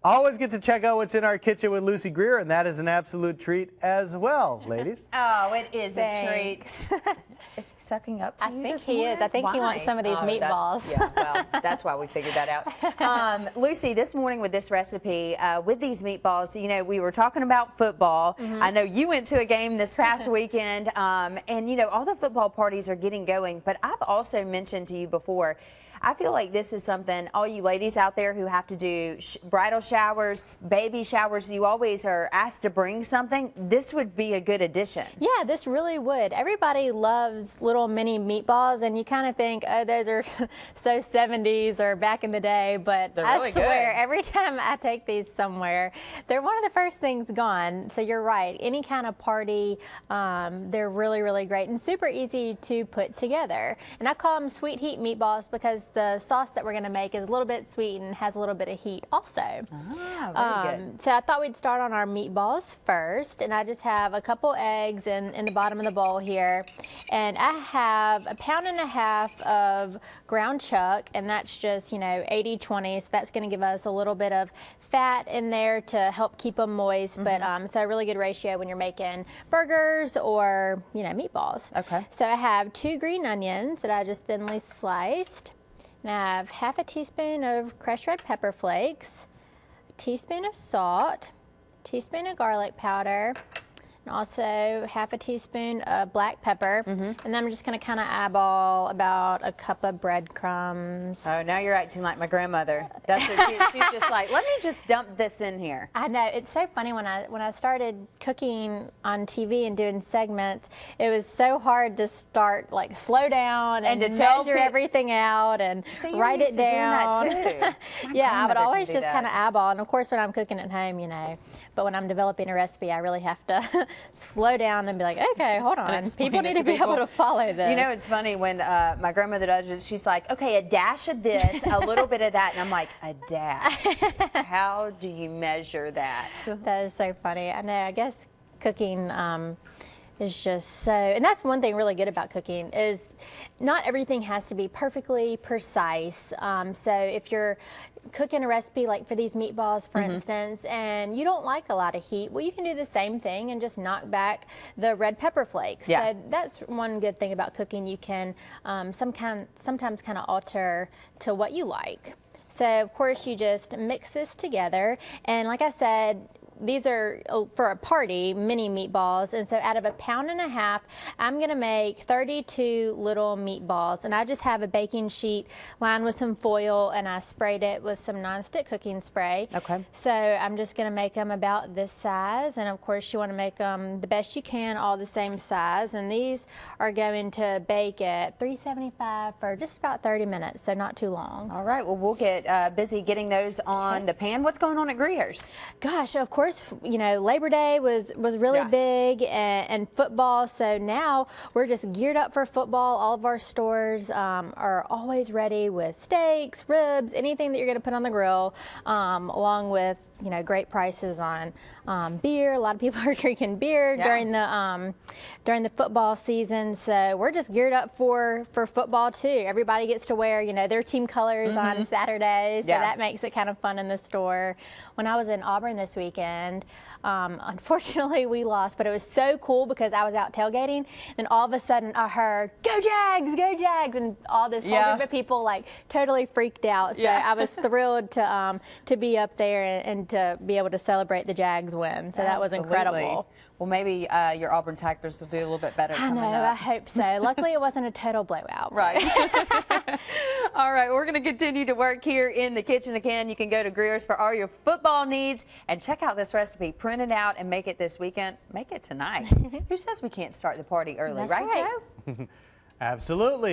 Always get to check out what's in our kitchen with Lucy Greer, and that is an absolute treat as well, ladies. Oh, it is Thanks. a treat. Is he sucking up to you think this he morning? is. I think he wants some of these meatballs. Yeah, well, that's why we figured that out. Lucy, this morning with this recipe, with these meatballs, you know, we were talking about football. I know you went to a game this past weekend, and, you know, all the football parties are getting going, but I've also mentioned to you before, I feel like this is something, all you ladies out there who have to do bridal showers, baby showers, you always are asked to bring something. This would be a good addition. Yeah, this really would. Everybody loves little mini meatballs, and you kind of think, oh, those are so 70s or back in the day, but They're I really swear, good. every time I take these somewhere, they're one of the first things gone. So you're right. Any kind of party, they're really, really great and super easy to put together. And I call them sweet heat meatballs because the sauce that we're going to make is a little bit sweet and has a little bit of heat also. Very good. So I thought we'd start on our meatballs first, and I just have a couple eggs in the bottom of the bowl here, and I have 1.5 pounds of ground chuck, and that's just, you know, 80-20, so that's going to give us a little bit of fat in there to help keep them moist, but so a really good ratio when you're making burgers or, you know, meatballs. Okay. So I have 2 green onions that I just thinly sliced, and I have 1/2 teaspoon of crushed red pepper flakes, a teaspoon of salt, a teaspoon of garlic powder, and also 1/2 teaspoon of black pepper. And then I'm just going to kind of eyeball about a cup of breadcrumbs. Oh, now you're acting like my grandmother. That's what she's just like, let me just dump this in here. I know, it's so funny when I started cooking on TV and doing segments, it was so hard to start, like, slow down and to tell measure everything out and So you're write used it to doing down. that too. My Yeah, I would grandmother always can do just that. kind of eyeball, and of course when I'm cooking at home, you know, but when I'm developing a recipe, I really have to slow down and be like, okay, hold on, explain people it need to to be people. able to follow this. You know, it's funny when my grandmother does it, she's like, okay, a dash of this, a little bit of that, and I'm like, a dash? How do you measure that? That is so funny. I know, I guess cooking is just so, and that's one thing really good about cooking is not everything has to be perfectly precise. So if you're cooking a recipe like for these meatballs, for instance, and you don't like a lot of heat, well, you can do the same thing and just knock back the red pepper flakes. Yeah. So that's one good thing about cooking. You can sometimes kind of alter to what you like. So of course you just mix this together, and like I said, these are for a party, mini meatballs, and so out of 1.5 pounds, I'm gonna make 32 little meatballs, and I just have a baking sheet lined with some foil, and I sprayed it with some nonstick cooking spray. Okay. So I'm just gonna make them about this size, and of course you wanna make them the best you can, all the same size, and these are going to bake at 375 for just about 30 minutes, so not too long. All right, well, we'll get busy getting those on the pan. What's going on at Greer's? Gosh, of course, you know, Labor Day was really big, and football, so now we're just geared up for football. All of our stores are always ready with steaks, ribs, anything that you're going to put on the grill, along with, you know, great prices on beer. A lot of people are drinking beer during the football season, so we're just geared up for football too. Everybody gets to wear, you know, their team colors on Saturdays, so that makes it kind of fun in the store. When I was in Auburn this weekend, unfortunately we lost, but it was so cool because I was out tailgating, and all of a sudden I heard, "Go Jags, go Jags," and all this whole group of people like totally freaked out. So I was thrilled to be up there and to be able to celebrate the Jags win. So that was incredible. Well, maybe your Auburn Tigers will do a little bit better I know, coming up. I hope so. Luckily, it wasn't a total blowout. Right. All right, we're going to continue to work here in the kitchen again. You can go to Greer's for all your football needs and check out this recipe. Print it out and make it this weekend. Make it tonight. Who says we can't start the party early, That's right, right. Joe? Absolutely.